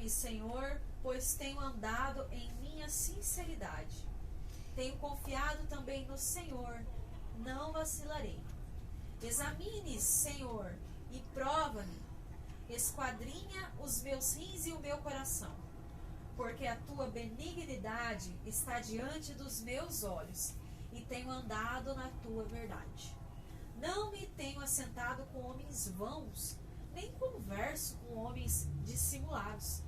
Livra-me, Senhor, pois tenho andado em minha sinceridade. Tenho confiado também no Senhor, não vacilarei. Examine, Senhor, e prova-me. Esquadrinha os meus rins e o meu coração, porque a tua benignidade está diante dos meus olhos, e tenho andado na tua verdade. Não me tenho assentado com homens vãos, nem converso com homens dissimulados.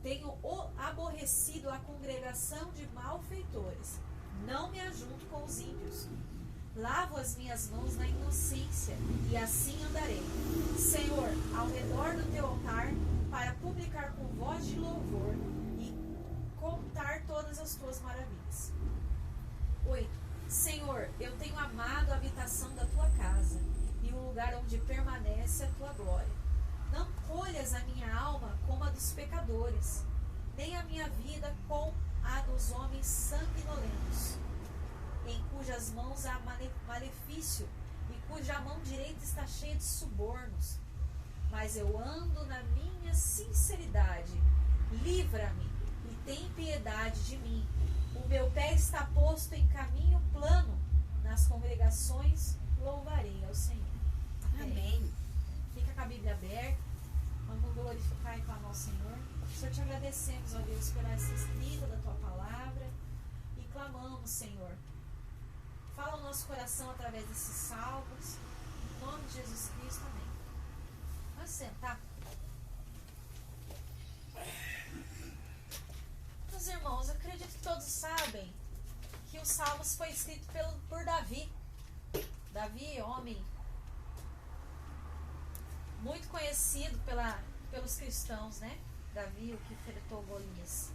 Tenho aborrecido a congregação de malfeitores, não me ajunto com os ímpios. Lavo as minhas mãos na inocência, e assim andarei, Senhor, ao redor do teu altar, para publicar com voz de louvor e contar todas as tuas maravilhas. 8. Senhor, eu tenho amado a habitação da tua casa, e o lugar onde permanece a tua glória. Não colhas a minha alma como a dos pecadores, nem a minha vida com a dos homens sanguinolentos, em cujas mãos há malefício, e cuja mão direita está cheia de subornos. Mas eu ando na minha sinceridade. Livra-me e tem piedade de mim. O meu pé está posto em caminho plano. Nas congregações louvarei ao Senhor. Amém. Fica com a Bíblia aberta. Vamos glorificar e clamar ao Senhor. Senhor, te agradecemos, ó Deus, pela essa escrita da tua palavra. E clamamos, Senhor. Fala o nosso coração através desses salmos. Em nome de Jesus Cristo, amém. Vamos sentar. Meus irmãos, eu acredito que todos sabem que os salmos foi escrito por Davi. Davi, homem muito conhecido pelos cristãos, né? Davi, o que enfrentou Golias.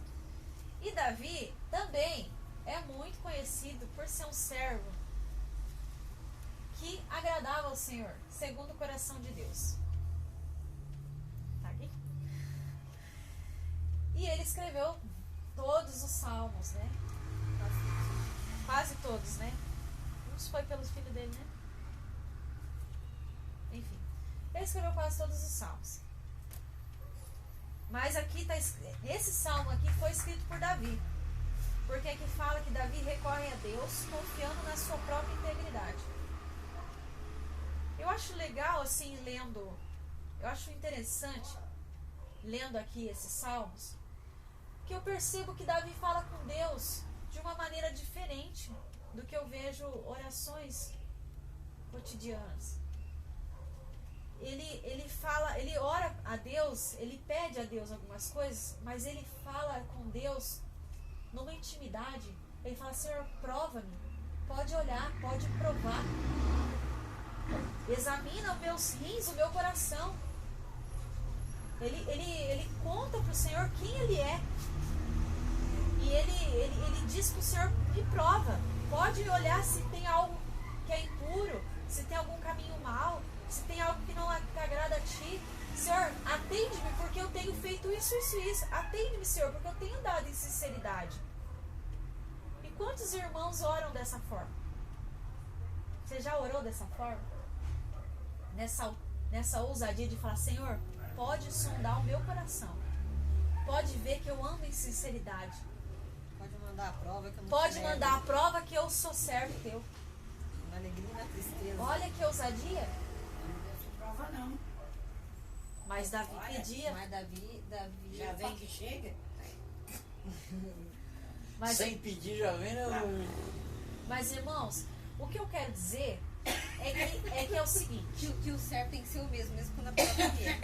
E Davi também é muito conhecido por ser um servo que agradava ao Senhor, segundo o coração de Deus. Tá aqui? E ele escreveu todos os salmos, né? Quase todos, né? Uns foi pelo filho dele, né? Enfim, ele escreveu quase todos os salmos. Mas aqui tá, esse salmo aqui foi escrito por Davi. Porque aqui fala que Davi recorre a Deus confiando na sua própria integridade. Eu acho legal, assim, eu acho interessante, lendo aqui esses salmos, que eu percebo que Davi fala com Deus de uma maneira diferente do que eu vejo orações cotidianas. Ele ora a Deus, ele pede a Deus algumas coisas, mas ele fala com Deus numa intimidade. Ele fala: Senhor, prova-me, pode olhar, pode provar, examina os meus rins, o meu coração. Ele conta para o Senhor quem ele é, e ele diz para o Senhor: me prova, pode olhar se tem algo que é impuro, se tem algum caminho mau, se tem algo que não agrada a ti. Senhor, atende-me porque eu tenho feito isso, isso e isso. Atende-me, Senhor, porque eu tenho andado em sinceridade. E quantos irmãos oram dessa forma? Você já orou dessa forma? Nessa ousadia de falar: Senhor, pode sondar o meu coração. Pode ver que eu ando em sinceridade. Pode mandar a prova que eu não Pode sou mandar a prova que eu sou servo teu. na alegria e na tristeza. Olha que ousadia. Não prova não. Mas Davi Olha, pedia. Mas Davi Já vem que chega. Mas, Sem pedir já vem, né? mas irmãos, o que eu quero dizer é que é o seguinte. que o certo tem que ser o mesmo quando a prova vier.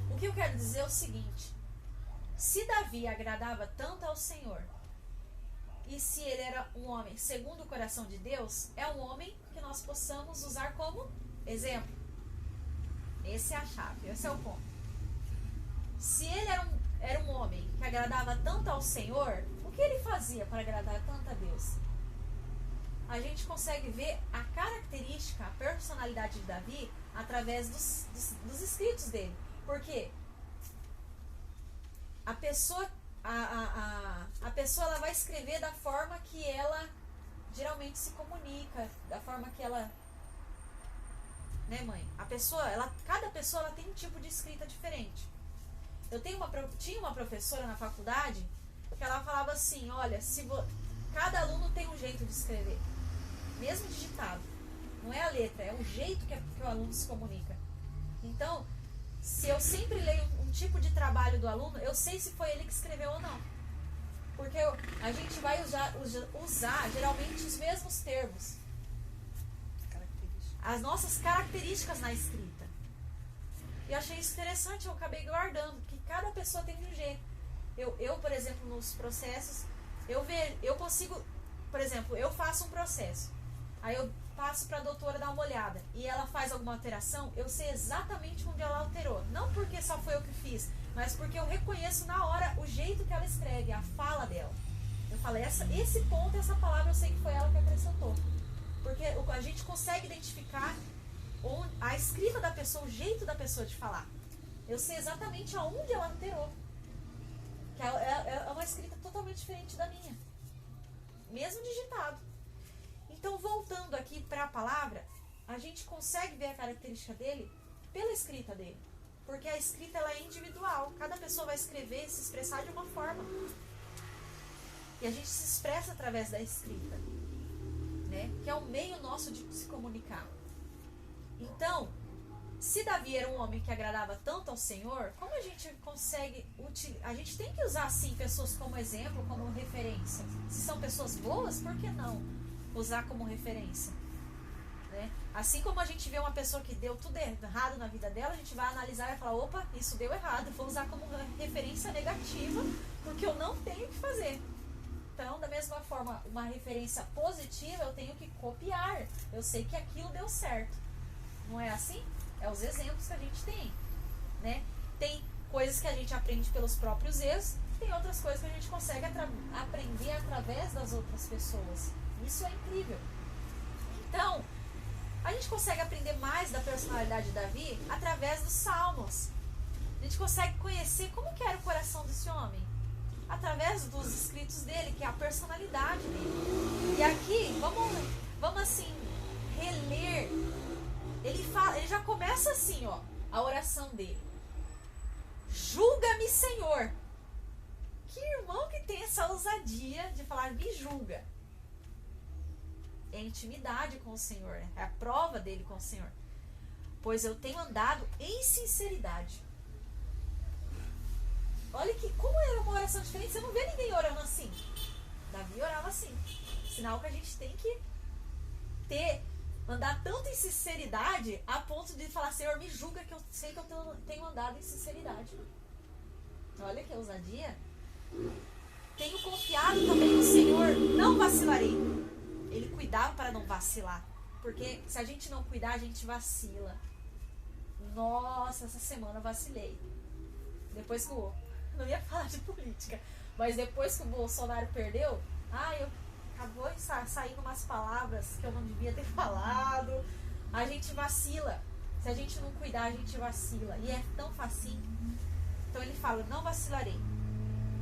O que eu quero dizer é o seguinte: se Davi agradava tanto ao Senhor, e se ele era um homem segundo o coração de Deus, é um homem que nós possamos usar como exemplo. Essa é a chave, esse é o ponto. Se ele era um homem que agradava tanto ao Senhor, o que ele fazia para agradar tanto a Deus? A gente consegue ver a característica, a personalidade de Davi através dos escritos dele. Porque a pessoa ela vai escrever da forma que ela geralmente se comunica, da forma que ela, né, mãe? Cada pessoa ela tem um tipo de escrita diferente. tinha uma professora na faculdade que ela falava assim, olha, cada aluno tem um jeito de escrever, mesmo digitado. Não é a letra, é o jeito que o aluno se comunica. Então, se eu sempre leio um tipo de trabalho do aluno, eu sei se foi ele que escreveu ou não. Porque a gente vai usar geralmente os mesmos termos. As nossas características na escrita. E eu achei isso interessante, eu acabei guardando, que cada pessoa tem um jeito. Eu, por exemplo, nos processos, eu consigo, por exemplo, eu faço um processo, aí eu passo para a doutora dar uma olhada, e ela faz alguma alteração, eu sei exatamente onde ela alterou. Não porque só foi eu que fiz, mas porque eu reconheço na hora o jeito que ela escreve, a fala dela. Eu falo, esse ponto, essa palavra, eu sei que foi ela que acrescentou. Porque a gente consegue identificar a escrita da pessoa, o jeito da pessoa de falar. Eu sei exatamente aonde ela alterou. Que é uma escrita totalmente diferente da minha. Mesmo digitado. Então, voltando aqui para a palavra, a gente consegue ver a característica dele pela escrita dele. Porque a escrita ela é individual. Cada pessoa vai escrever, se expressar de uma forma. E a gente se expressa através da escrita, né? Que é o meio nosso de se comunicar. Então, se Davi era um homem que agradava tanto ao Senhor, como a gente consegue a gente tem que usar assim pessoas como exemplo, como referência. Se são pessoas boas, por que não usar como referência? Né? Assim como a gente vê uma pessoa que deu tudo errado na vida dela, a gente vai analisar e falar, opa, isso deu errado, vou usar como referência negativa, porque eu não tenho o que fazer. Então, da mesma forma, uma referência positiva eu tenho que copiar. Eu sei que aquilo deu certo. Não é assim? É os exemplos que a gente tem, né? Tem coisas que a gente aprende pelos próprios erros, tem outras coisas que a gente consegue aprender através das outras pessoas. Isso é incrível. Então, a gente consegue aprender mais da personalidade de Davi através dos salmos. A gente consegue conhecer como que era o coração desse homem através dos escritos dele, que é a personalidade dele. E aqui, vamos assim, reler. Ele já começa assim, ó, a oração dele. Julga-me, Senhor. Que irmão que tem essa ousadia de falar, me julga. É intimidade com o Senhor, né? É a prova dele com o Senhor. Pois eu tenho andado em sinceridade. Olha que, como era uma oração diferente, você não vê ninguém orando assim. Davi orava assim. Sinal que a gente tem que andar tanto em sinceridade a ponto de falar, Senhor, me julga que eu sei que eu tenho andado em sinceridade. Olha que ousadia. Tenho confiado também no Senhor, não vacilarei. Ele cuidava para não vacilar. Porque se a gente não cuidar, a gente vacila. Nossa, essa semana eu vacilei. Depois que não ia falar de política, mas depois que o Bolsonaro perdeu, acabou saindo umas palavras que eu não devia ter falado. A gente vacila. Se a gente não cuidar, a gente vacila. E é tão facinho. Então ele fala, não vacilarei.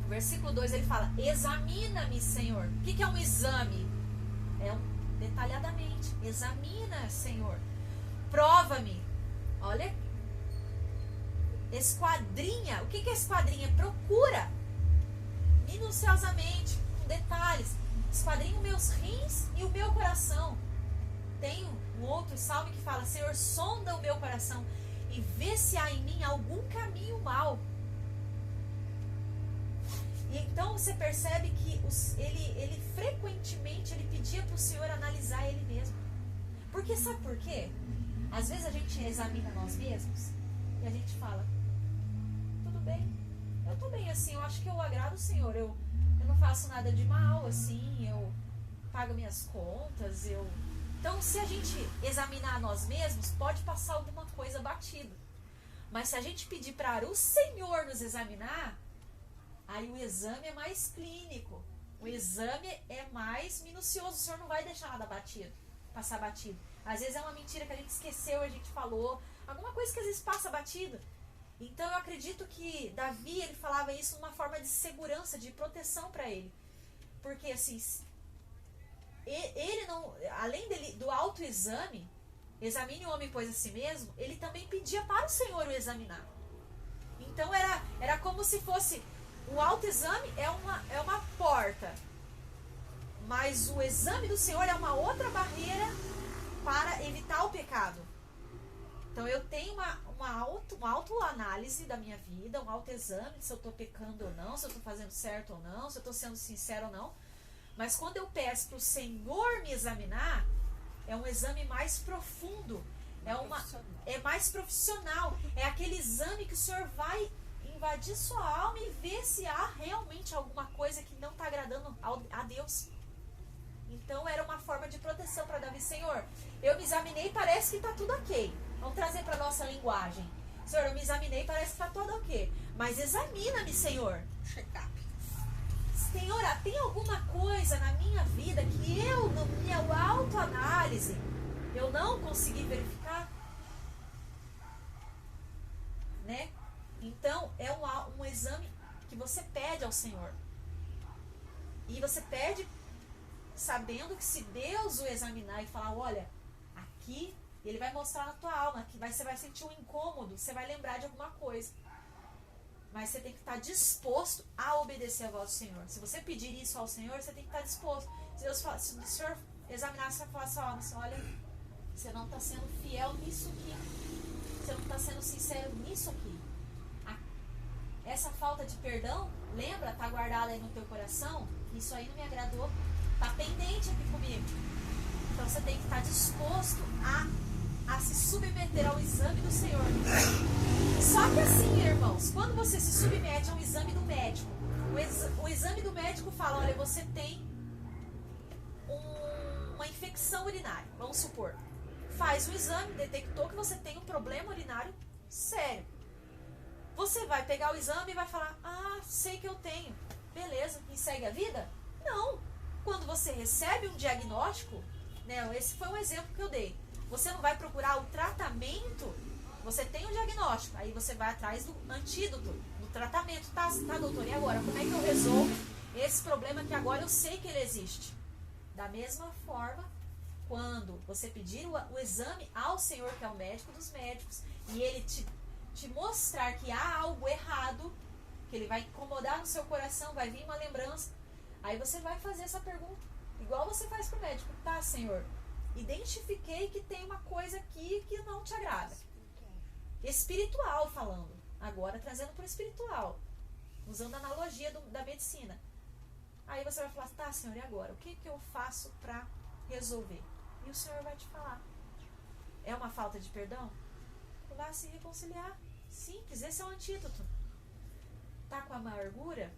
No versículo 2 ele fala, examina-me, Senhor. O que é um exame? Detalhadamente. Examina, Senhor. Prova-me. Olha. Esquadrinha. O que é esquadrinha? Procura. Minuciosamente. Com detalhes. Esquadrinha meus rins e o meu coração. Tem um outro salmo que fala, Senhor, sonda o meu coração e vê se há em mim algum caminho mau. E então você percebe que ele frequentemente ele pedia para o Senhor analisar ele mesmo. Porque sabe por quê? Às vezes a gente examina nós mesmos e a gente fala, tudo bem, eu tô bem assim, eu acho que eu agrado o Senhor, eu não faço nada de mal, assim, eu pago minhas contas, Então, se a gente examinar nós mesmos, pode passar alguma coisa batida. Mas se a gente pedir para o Senhor nos examinar, aí o exame é mais clínico. O exame é mais minucioso. O Senhor não vai deixar nada batido, passar batido. Às vezes é uma mentira que a gente esqueceu, a gente falou. Alguma coisa que às vezes passa batido. Então eu acredito que Davi, ele falava isso numa forma de segurança, de proteção para ele. Porque assim, ele não, além do autoexame, examine o homem pois a si mesmo, ele também pedia para o Senhor o examinar. Então era como se fosse, o autoexame é uma porta, mas o exame do Senhor é uma outra barreira para evitar o pecado. Então eu tenho uma autoanálise da minha vida, um autoexame, se eu estou pecando ou não, se eu estou fazendo certo ou não, se eu estou sendo sincero ou não. Mas quando eu peço para o Senhor me examinar, é um exame mais profundo, é mais profissional, é aquele exame que o Senhor vai invadir sua alma e ver se há realmente alguma coisa que não está agradando a Deus. Então era uma forma de proteção para Davi. Senhor, eu me examinei e parece que está tudo ok. Vamos trazer para a nossa linguagem. Senhor, eu me examinei e parece que está tudo ok. Mas examina-me, Senhor. Check-up. Senhor, tem alguma coisa na minha vida que eu, na minha autoanálise, eu não consegui verificar? Né? Então, é um exame que você pede ao Senhor. E você pede sabendo que se Deus o examinar e falar, olha, aqui, Ele vai mostrar na tua alma, que você vai sentir um incômodo, você vai lembrar de alguma coisa. Mas você tem que estar disposto a obedecer a voz do Senhor. Se você pedir isso ao Senhor, você tem que estar disposto. Se o Senhor examinar, você vai falar assim, olha, você não está sendo fiel nisso aqui. Você não está sendo sincero nisso aqui. Essa falta de perdão, lembra, está guardada aí no teu coração? Isso aí não me agradou. Está pendente aqui comigo. Então você tem que estar disposto a se submeter ao exame do Senhor. Só que assim, irmãos, quando você se submete ao exame do médico, o exame do médico fala, olha, você tem uma infecção urinária, vamos supor. Faz o exame, detectou que você tem um problema urinário sério. Você vai pegar o exame e vai falar, sei que eu tenho. Beleza, e segue a vida? Não. Quando você recebe um diagnóstico, né, esse foi um exemplo que eu dei. Você não vai procurar o tratamento, você tem um diagnóstico, aí você vai atrás do antídoto, do tratamento. Tá, doutor, e agora? Como é que eu resolvo esse problema que agora eu sei que ele existe? Da mesma forma, quando você pedir o exame ao Senhor, que é o médico dos médicos, e ele te mostrar que há algo errado, que ele vai incomodar no seu coração, vai vir uma lembrança, aí você vai fazer essa pergunta, igual você faz para o médico. Tá, Senhor, identifiquei que tem uma coisa aqui que não te agrada. Espiritual falando, agora trazendo para o espiritual, usando a analogia da medicina. Aí você vai falar, tá, Senhor, e agora? O que eu faço para resolver? E o Senhor vai te falar. É uma falta de perdão? Vá se reconciliar. Simples, esse é o antídoto. Tá com amargura?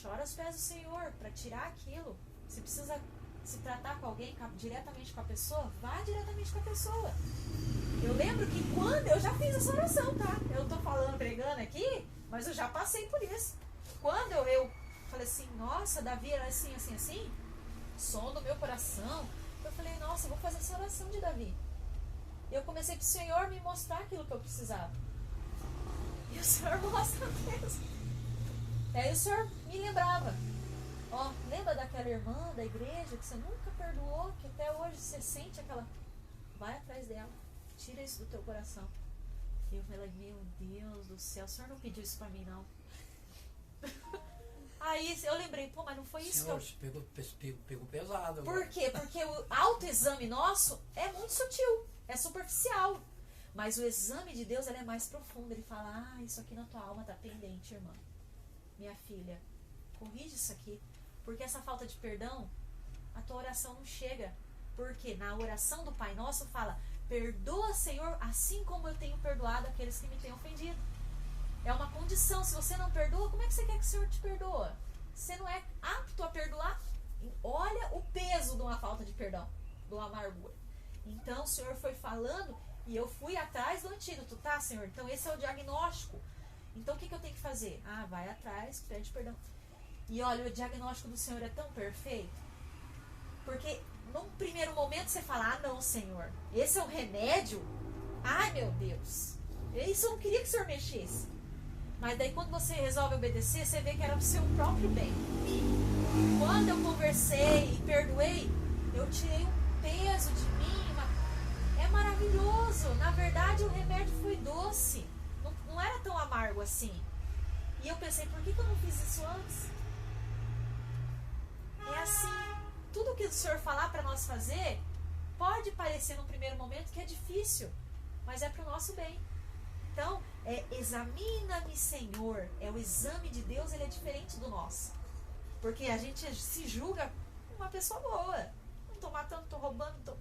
Chora aos pés do Senhor para tirar aquilo. Se precisa se tratar com alguém, diretamente com a pessoa, vá diretamente com a pessoa. Eu lembro que quando eu já fiz essa oração, tá? Eu tô falando, pregando aqui, mas eu já passei por isso. Quando eu falei assim, nossa, Davi era assim, assim, assim, som do meu coração, eu falei, nossa, eu vou fazer essa oração de Davi. Eu comecei pro Senhor me mostrar aquilo que eu precisava. E o Senhor mostra mesmo. E aí o Senhor me lembrava. Ó, lembra daquela irmã da igreja que você nunca perdoou, que até hoje você sente aquela... Vai atrás dela. Tira isso do teu coração. E eu falei, meu Deus do céu, o Senhor não pediu isso pra mim, não. Aí eu lembrei, pô, mas não foi isso Senhor, que eu... pegou pesado. Agora. Por quê? Porque o autoexame nosso é muito sutil, é superficial. Mas o exame de Deus, ele é mais profundo. Ele fala, isso aqui na tua alma tá pendente, irmã. Minha filha, corrige isso aqui. Porque essa falta de perdão, a tua oração não chega. Porque na oração do Pai Nosso fala, perdoa, Senhor, assim como eu tenho perdoado aqueles que me têm ofendido. É uma condição. Se você não perdoa, como é que você quer que o Senhor te perdoa? Você não é apto a perdoar? Olha o peso de uma falta de perdão, de uma amargura. Então o Senhor foi falando e eu fui atrás do antídoto, tá, Senhor? Então esse é o diagnóstico. Então o que eu tenho que fazer? Vai atrás, pede perdão. E olha, o diagnóstico do Senhor é tão perfeito. Porque num primeiro momento você fala, não, Senhor, esse é o remédio? Ai, meu Deus, isso eu não queria que o Senhor mexesse. Mas daí quando você resolve obedecer, você vê que era o seu próprio bem. Quando eu conversei e perdoei, eu tirei um peso de mim. É maravilhoso. Na verdade, o remédio foi doce. Não era tão amargo assim. E eu pensei, por que eu não fiz isso antes? É assim, tudo que o Senhor falar para nós fazer, pode parecer num primeiro momento que é difícil, mas é para o nosso bem. Então, examina-me, Senhor. O exame de Deus, ele é diferente do nosso. Porque a gente se julga uma pessoa boa. Não estou matando, não estou roubando, não estou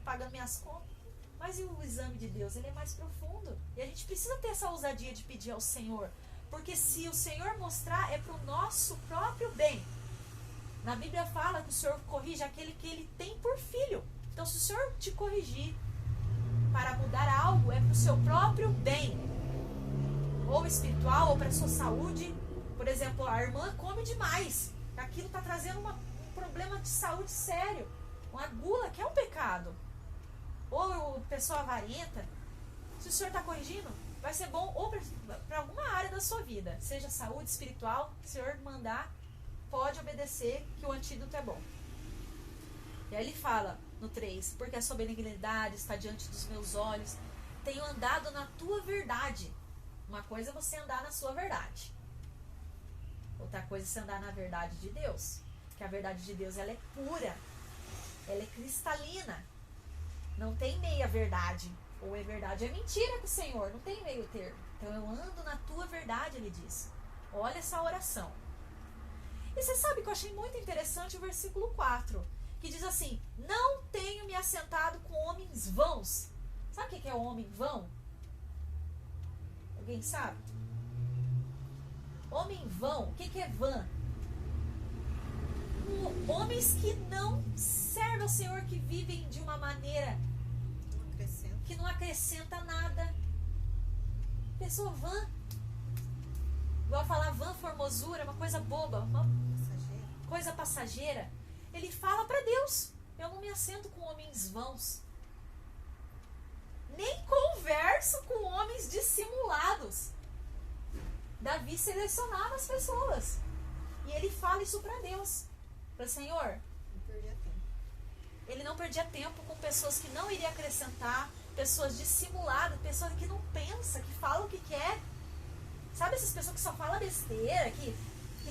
pagando minhas contas. Mas e o exame de Deus? Ele é mais profundo. E a gente precisa ter essa ousadia de pedir ao Senhor. Porque se o Senhor mostrar, é para o nosso próprio bem. Na Bíblia fala que o Senhor corrige aquele que ele tem por filho. Então, se o Senhor te corrigir para mudar algo, é para o seu próprio bem. Ou espiritual, ou para a sua saúde. Por exemplo, a irmã come demais. Aquilo está trazendo um problema de saúde sério. Uma gula, que é um pecado. Ou pessoa avarenta. Se o Senhor está corrigindo, vai ser bom ou para alguma área da sua vida. Seja saúde, espiritual, se o Senhor mandar, pode obedecer, que o antídoto é bom. E aí ele fala no 3, porque a sua benignidade está diante dos meus olhos, tenho andado na tua verdade. Uma coisa é você andar na sua verdade. Outra coisa é você andar na verdade de Deus. Que a verdade de Deus, ela é pura. Ela é cristalina. Não tem meia verdade. Ou é verdade ou é mentira com o Senhor. Não tem meio termo. Então eu ando na tua verdade, ele diz. Olha essa oração. E você sabe que eu achei muito interessante o versículo 4. Que diz assim, não tenho me assentado com homens vãos. Sabe o que é o homem vão? Alguém sabe? Homem vão, o que é vã? Homens que não servem ao Senhor, que vivem de uma maneira que não acrescenta nada. Pessoa vã. Igual falar vã, formosura, uma coisa boba, uma coisa passageira. Ele fala para Deus, eu não me assento com homens vãos. Nem converso com homens dissimulados. Davi selecionava as pessoas. E ele fala isso para Deus. Para o Senhor. Não perdia tempo. Ele não perdia tempo com pessoas que não iriam acrescentar, pessoas dissimuladas, pessoas que não pensam, que falam o que quer. Sabe essas pessoas que só falam besteira, que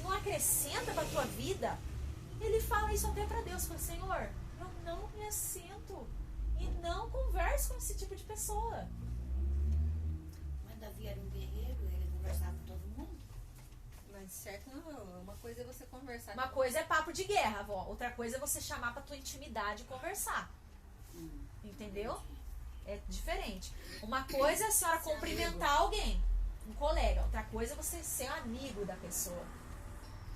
não acrescenta para a tua vida? Ele fala isso até para Deus. Fala, Senhor, eu não me assento e não converso com esse tipo de pessoa. Mas Davi era um guerreiro, ele conversava com todo mundo. Mas certo não, uma coisa é você conversar. Uma coisa é papo de guerra, avó. Outra coisa é você chamar pra tua intimidade e conversar. Entendeu? É diferente. Uma coisa é a senhora cumprimentar alguém, um colega. Outra coisa é você ser amigo da pessoa.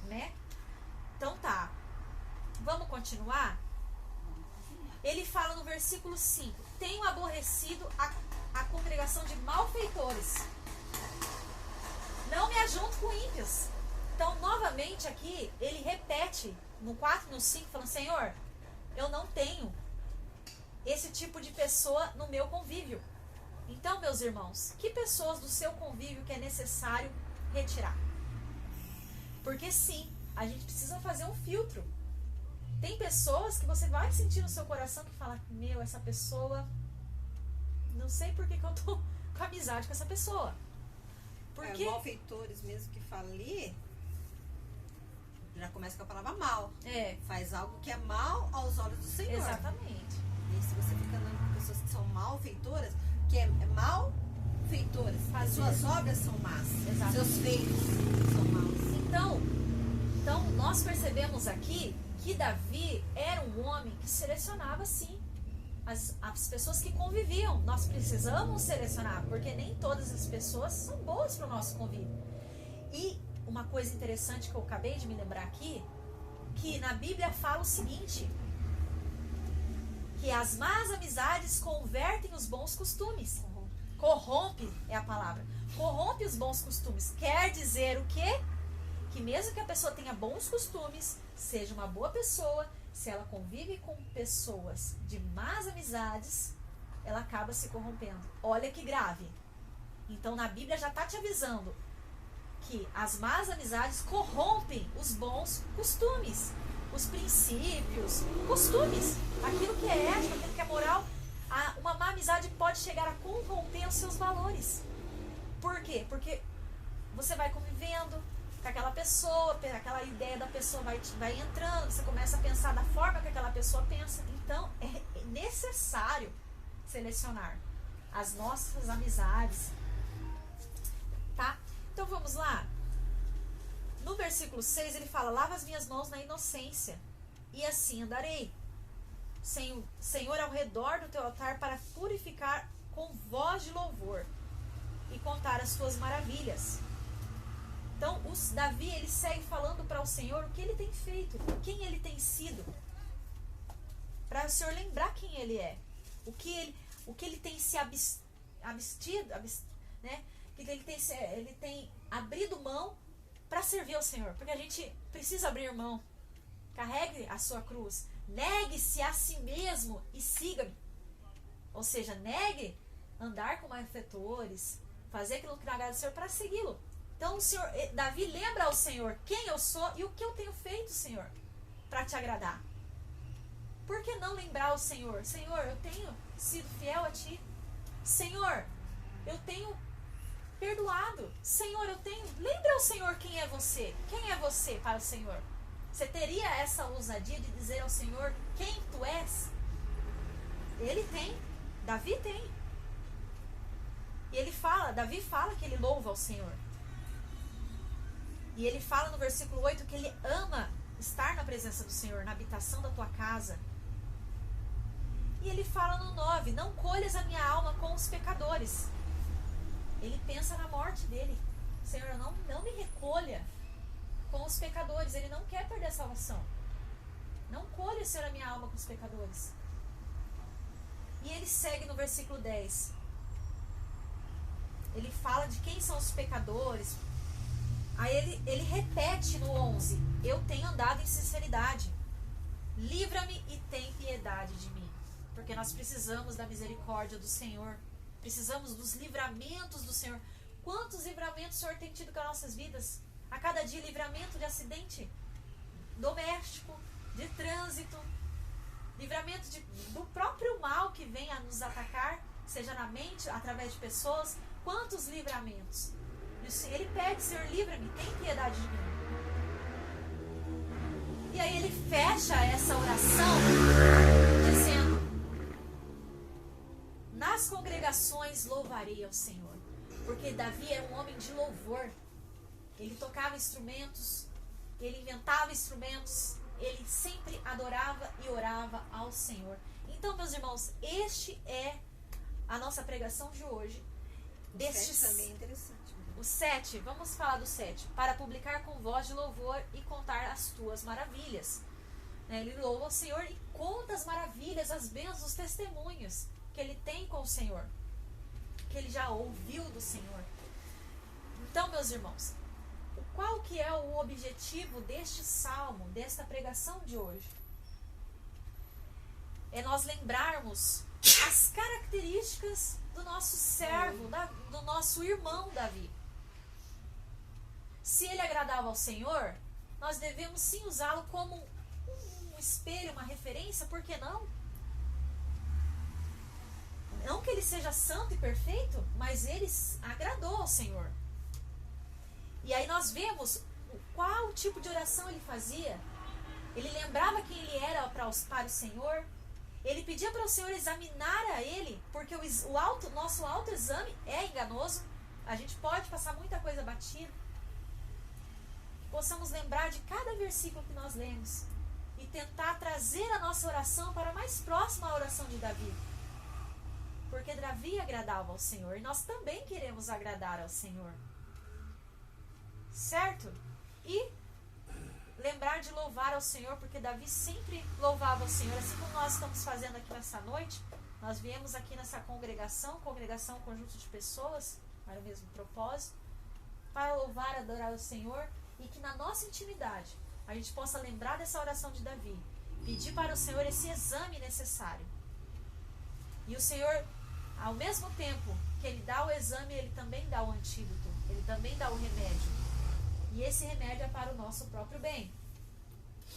Né? Então tá. Vamos continuar? Ele fala no versículo 5. Tenho aborrecido a congregação de malfeitores. Não me ajunto com ímpios. Então, novamente aqui, ele repete no 4 e no 5, falando, Senhor, eu não tenho esse tipo de pessoa no meu convívio. Então, meus irmãos, que pessoas do seu convívio que é necessário retirar? Porque sim, a gente precisa fazer um filtro. Tem pessoas que você vai sentir no seu coração que fala, meu, essa pessoa, não sei por que eu tô com amizade com essa pessoa. Porque malfeitores mesmo que fala ali, já começa com a palavra mal. Faz algo que é mal aos olhos do Senhor. Exatamente. E se você fica andando com pessoas que são malfeitoras, que é malfeitoras, as suas obras são más. Exatamente. Seus feitos são maus. Então, nós percebemos aqui que Davi era um homem que selecionava, sim, as pessoas que conviviam. Nós precisamos selecionar, porque nem todas as pessoas são boas para o nosso convívio. E uma coisa interessante que eu acabei de me lembrar aqui, que na Bíblia fala o seguinte, que as más amizades convertem os bons costumes. Corrompe é a palavra. Corrompe os bons costumes. Quer dizer o quê? Que mesmo que a pessoa tenha bons costumes, seja uma boa pessoa, se ela convive com pessoas de más amizades, ela acaba se corrompendo. Olha que grave. Então na Bíblia já está te avisando que as más amizades corrompem os bons costumes, os princípios, costumes, aquilo que é ético, aquilo que é moral. Uma má amizade pode chegar a corromper os seus valores. Por quê? Porque você vai convivendo com aquela pessoa, aquela ideia da pessoa vai entrando, você começa a pensar da forma que aquela pessoa pensa. Então, é necessário selecionar as nossas amizades, tá? Então, vamos lá. No versículo 6, ele fala: lava as minhas mãos na inocência, e assim andarei. Senhor, ao redor do teu altar, para purificar com voz de louvor e contar as tuas maravilhas. Então, Davi, ele segue falando para o Senhor o que ele tem feito, quem ele tem sido, para o Senhor lembrar quem ele é, o que ele tem se abstido, né? Que ele tem abrido mão para servir ao Senhor, porque a gente precisa abrir mão. Carregue a sua cruz, negue-se a si mesmo e siga-me. Ou seja, negue andar com malfeitores, fazer aquilo que não agrada ao Senhor para segui-lo. Então, Davi lembra ao Senhor quem eu sou e o que eu tenho feito, Senhor, para te agradar. Por que não lembrar ao Senhor? Senhor, eu tenho sido fiel a ti. Senhor, eu tenho perdoado. Senhor, lembra ao Senhor quem é você. Quem é você para o Senhor? Você teria essa ousadia de dizer ao Senhor quem tu és? Ele tem. Davi tem. E Davi fala que ele louva ao Senhor. E ele fala no versículo 8 que ele ama estar na presença do Senhor, na habitação da tua casa. E ele fala no 9: não colhas a minha alma com os pecadores. Ele pensa na morte dele. Senhor, não me recolha com os pecadores. Ele não quer perder a salvação. Não colha, Senhor, a minha alma com os pecadores. E ele segue no versículo 10. Ele fala de quem são os pecadores. Aí ele repete no 11: eu tenho andado em sinceridade. Livra-me e tem piedade de mim. Porque nós precisamos da misericórdia do Senhor. Precisamos dos livramentos do Senhor. Quantos livramentos o Senhor tem tido com as nossas vidas? A cada dia, livramento de acidente doméstico, de trânsito, livramento do próprio mal que vem a nos atacar, seja na mente, através de pessoas. Quantos livramentos? Ele pede: Senhor, livra-me, tem piedade de mim. E aí ele fecha essa oração dizendo: nas congregações louvarei ao Senhor. Porque Davi era um homem de louvor. Ele tocava instrumentos, ele inventava instrumentos, ele sempre adorava e orava ao Senhor. Então, meus irmãos, este é a nossa pregação de hoje. O 7 também é interessante. O 7, vamos falar do 7. Para publicar com voz de louvor e contar as tuas maravilhas. Ele louva o Senhor e conta as maravilhas, as bênçãos, os testemunhos que ele tem com o Senhor, que ele já ouviu do Senhor. Então, meus irmãos, qual que é o objetivo deste salmo, desta pregação de hoje? É nós lembrarmos as características do nosso servo, do nosso irmão Davi. Se ele agradava ao Senhor, nós devemos sim usá-lo como um espelho, uma referência, por que não? Não que ele seja santo e perfeito, mas ele agradou ao Senhor. E aí nós vemos qual tipo de oração ele fazia. Ele lembrava quem ele era para o Senhor. Ele pedia para o Senhor examinar a ele, porque nosso autoexame é enganoso. A gente pode passar muita coisa batida. Possamos lembrar de cada versículo que nós lemos e tentar trazer a nossa oração para mais próxima à oração de Davi. Porque Davi agradava ao Senhor e nós também queremos agradar ao Senhor. Certo? E lembrar de louvar ao Senhor, porque Davi sempre louvava ao Senhor, assim como nós estamos fazendo aqui nessa noite. Nós viemos aqui nessa congregação, conjunto de pessoas, para o mesmo propósito, para louvar, adorar ao Senhor, e que na nossa intimidade a gente possa lembrar dessa oração de Davi, pedir para o Senhor esse exame necessário. E o Senhor, ao mesmo tempo que Ele dá o exame, Ele também dá o antídoto, Ele também dá o remédio. E esse remédio é para o nosso próprio bem.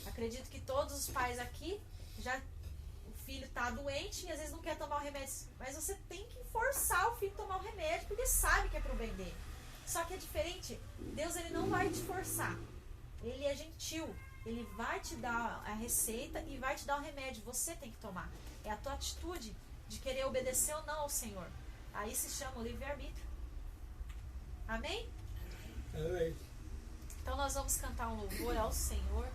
Acredito que todos os pais aqui, o filho está doente e às vezes não quer tomar o remédio. Mas você tem que forçar o filho a tomar o remédio, porque sabe que é para o bem dele. Só que é diferente. Deus, ele não vai te forçar. Ele é gentil. Ele vai te dar a receita e vai te dar o remédio. Você tem que tomar. É a tua atitude de querer obedecer ou não ao Senhor. Aí se chama o livre-arbítrio. Amém? Amém. Então nós vamos cantar um louvor ao Senhor.